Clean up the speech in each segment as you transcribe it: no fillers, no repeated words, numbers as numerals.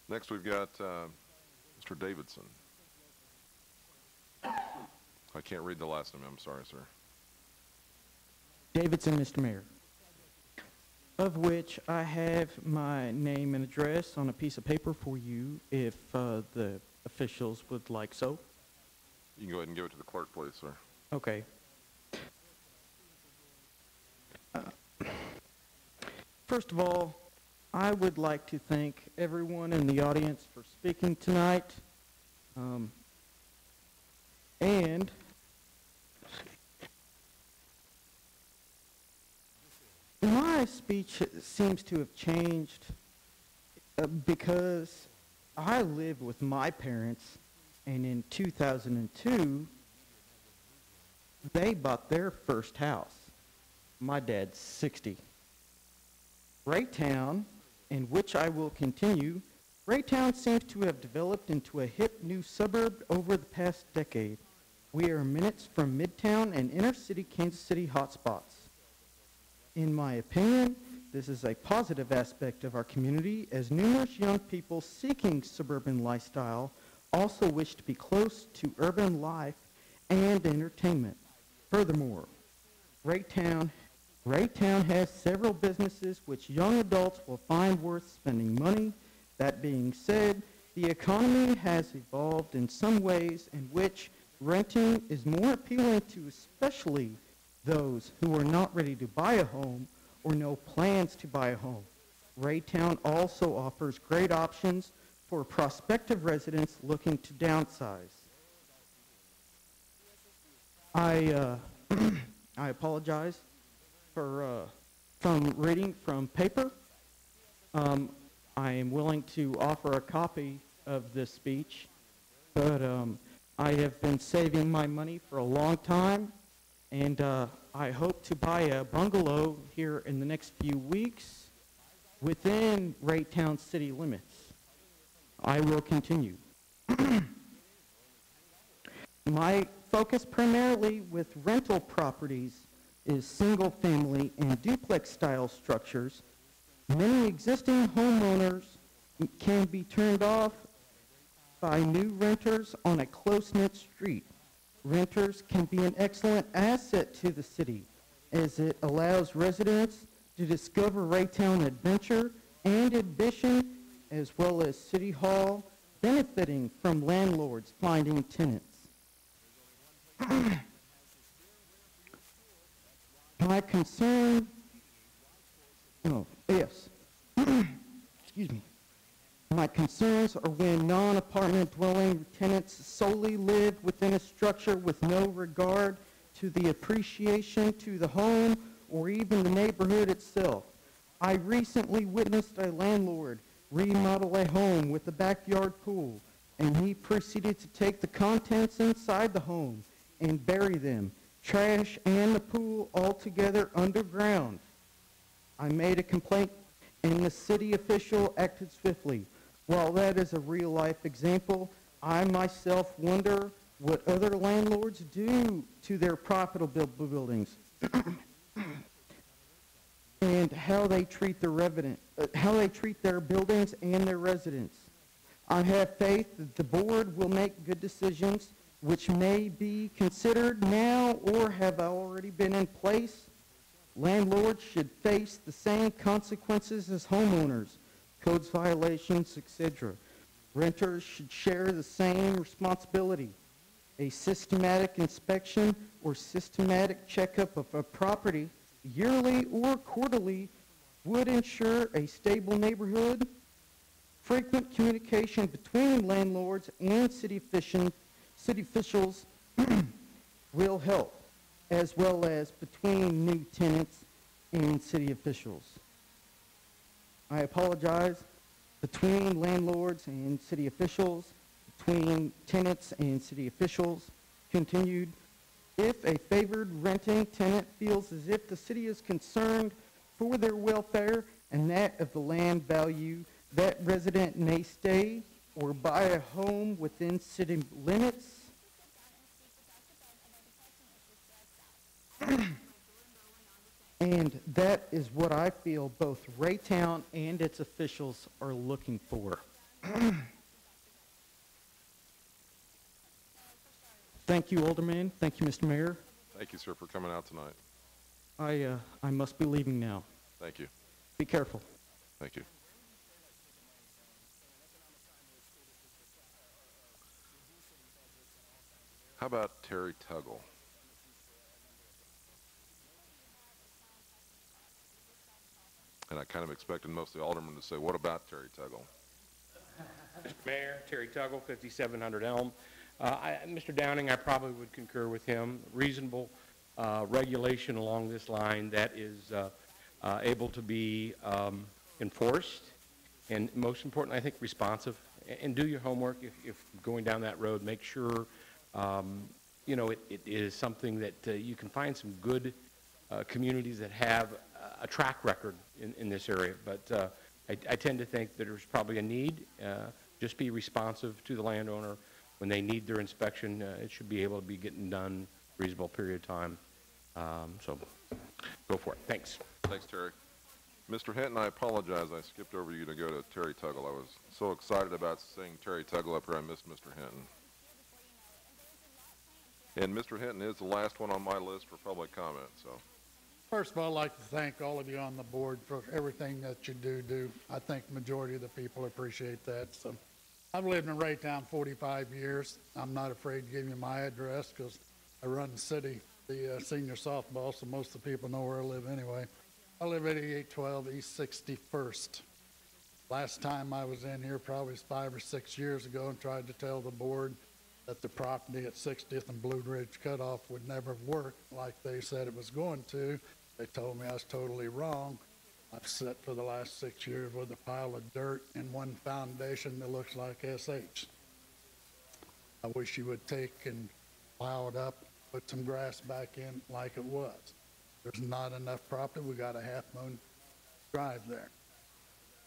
Next, we've got Mr. Davidson. I can't read the last name. I'm sorry, sir. Davidson, Mr. Mayor, of which I have my name and address on a piece of paper for you if the officials would like so. You can go ahead and give it to the clerk, please, sir. Okay. First of all, I would like to thank everyone in the audience for speaking tonight. And my speech seems to have changed because I live with my parents, and in 2002, they bought their first house. My dad's 60. Raytown, in which I will continue, Raytown seems to have developed into a hip new suburb over the past decade. We are minutes from Midtown and inner-city Kansas City hotspots. In my opinion, this is a positive aspect of our community, as numerous young people seeking suburban lifestyle also wish to be close to urban life and entertainment. Furthermore, Raytown has several businesses which young adults will find worth spending money. That being said, the economy has evolved in some ways in which renting is more appealing to especially those who are not ready to buy a home or no plans to buy a home. Raytown also offers great options for prospective residents looking to downsize. I apologize for from reading from paper. I am willing to offer a copy of this speech, but I have been saving my money for a long time, and I hope to buy a bungalow here in the next few weeks within Raytown city limits. I will continue. My focus primarily with rental properties is single-family and duplex-style structures. Many existing homeowners can be turned off by new renters on a close-knit street. Renters can be an excellent asset to the city, as it allows residents to discover Raytown adventure and ambition, as well as City Hall benefiting from landlords finding tenants. My concern, excuse me. My concerns are when non-apartment dwelling tenants solely live within a structure with no regard to the appreciation to the home or even the neighborhood itself. I recently witnessed a landlord remodel a home with a backyard pool, and he proceeded to take the contents inside the home and bury them, trash and the pool altogether underground. I made a complaint, and the city official acted swiftly. While that is a real-life example, I myself wonder what other landlords do to their profitable buildings and how they treat their buildings and their residents. I have faith that the board will make good decisions which may be considered now or have already been in place. Landlords should face the same consequences as homeowners, codes violations, etc. Renters should share the same responsibility. A systematic inspection or systematic checkup of a property, yearly or quarterly, would ensure a stable neighborhood. Frequent communication between landlords and city officials will help, as well as between new tenants and city officials. I apologize. Between landlords and city officials, between tenants and city officials, continued. If a favored renting tenant feels as if the city is concerned for their welfare and that of the land value, that resident may stay or buy a home within city limits. And that is what I feel both Raytown and its officials are looking for. Thank you, Alderman. Thank you, Mr. Mayor. Thank you, sir, for coming out tonight. I must be leaving now. Thank you. Be careful. Thank you. How about Terry Tuggle? And I kind of expected most of the aldermen to say, what about Terry Tuggle? Mr. Mayor, Terry Tuggle, 5700 Elm. Mr. Downing, I probably would concur with him. Reasonable regulation along this line that is able to be enforced, and most important, I think, responsive. And do your homework if going down that road. Make sure, you know, it is something that you can find some good communities that have a track record in this area. But I tend to think that there's probably a need. Just be responsive to the landowner. When they need their inspection, it should be able to be getting done in a reasonable period of time. So go for it. Thanks. Thanks, Terry. Mr. Hinton, I apologize. I skipped over you to go to Terry Tuggle. I was so excited about seeing Terry Tuggle up here, I missed Mr. Hinton. And Mr. Hinton is the last one on my list for public comment, so. First of all, I'd like to thank all of you on the board for everything that you do. I think the majority of the people appreciate that. So, I've lived in Raytown 45 years. I'm not afraid to give you my address because I run the city, the senior softball, so most of the people know where I live anyway. I live at 8812 East 61st. Last time I was in here probably 5 or 6 years ago and tried to tell the board that the property at 60th and Blue Ridge Cutoff would never work like they said it was going to. They told me I was totally wrong. I've sat for the last 6 years with a pile of dirt and one foundation that looks like SH. I wish you would take and plow it up, put some grass back in like it was. There's not enough property. We got a half-moon drive there.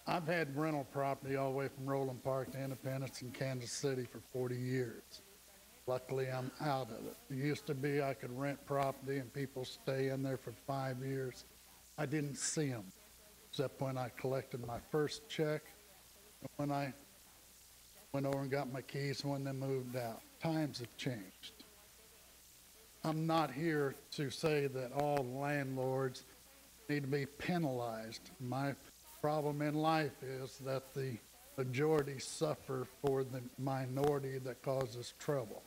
I've had rental property all the way from Roland Park to Independence and Kansas City for 40 years. Luckily, I'm out of it. It used to be I could rent property and people stay in there for 5 years. I didn't see them, except when I collected my first check, when I went over and got my keys and when they moved out. Times have changed. I'm not here to say that all landlords need to be penalized. My problem in life is that the majority suffer for the minority that causes trouble.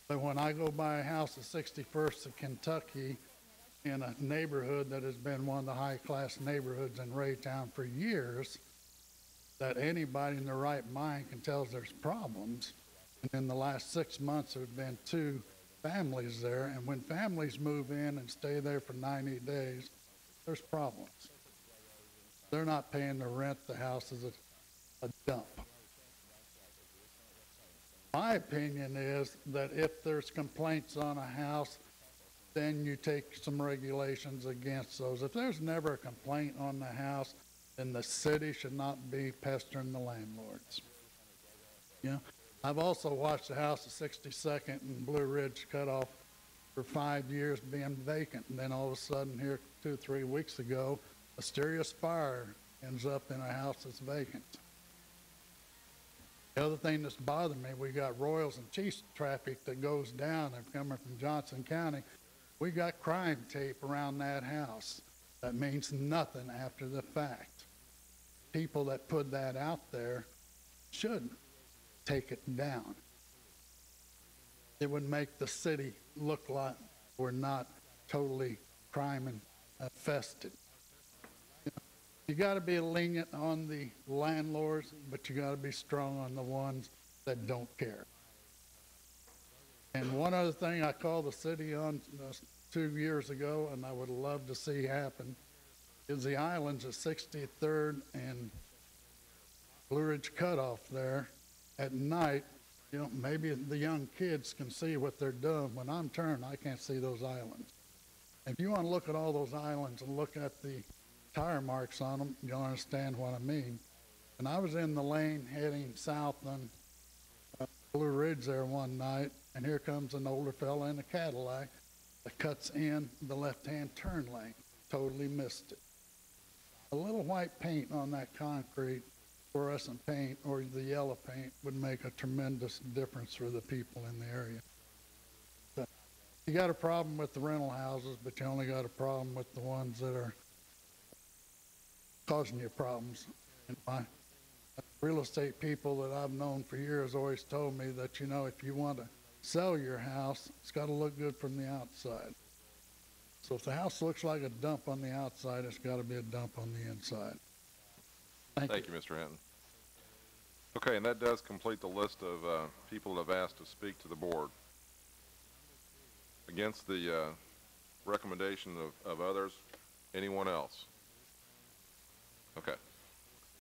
But when I go buy a house at 61st of Kentucky in a neighborhood that has been one of the high-class neighborhoods in Raytown for years, that anybody in their right mind can tell there's problems. And in the last 6 months, there's been 2 families there, and when families move in and stay there for 90 days, there's problems. They're not paying the rent. The house is a dump. My opinion is that if there's complaints on a house, then you take some regulations against those. If there's never a complaint on the house, then the city should not be pestering the landlords. Yeah. I've also watched the house at 62nd and Blue Ridge Cutoff for 5 years being vacant, and then all of a sudden here 2 or 3 weeks ago, a mysterious fire ends up in a house that's vacant. The other thing that's bothered me, we got Royals and Chiefs traffic that goes down and coming from Johnson County. We got crime tape around that house. That means nothing after the fact. People that put that out there should take it down. It would make the city look like we're not totally crime infested. You got to be lenient on the landlords, but you got to be strong on the ones that don't care. And one other thing I called the city on 2 years ago, and I would love to see happen, is the islands of 63rd and Blue Ridge Cutoff there at night. You know, maybe the young kids can see what they're doing. When I'm turned, I can't see those islands. If you want to look at all those islands and look at the tire marks on them, you'll understand what I mean. And I was in the lane heading south on Blue Ridge there one night, and here comes an older fella in a Cadillac that cuts in the left-hand turn lane. Totally missed it. A little white paint on that concrete fluorescent paint or the yellow paint would make a tremendous difference for the people in the area. But you got a problem with the rental houses, but you only got a problem with the ones that are causing you problems. And my real estate people that I've known for years always told me that, you know, if you want to sell your house, it's got to look good from the outside. So if the house looks like a dump on the outside, it's got to be a dump on the inside. Thank you, Mr. Hinton. Okay, and that does complete the list of people that have asked to speak to the board. Against the recommendation of others, anyone else? Okay.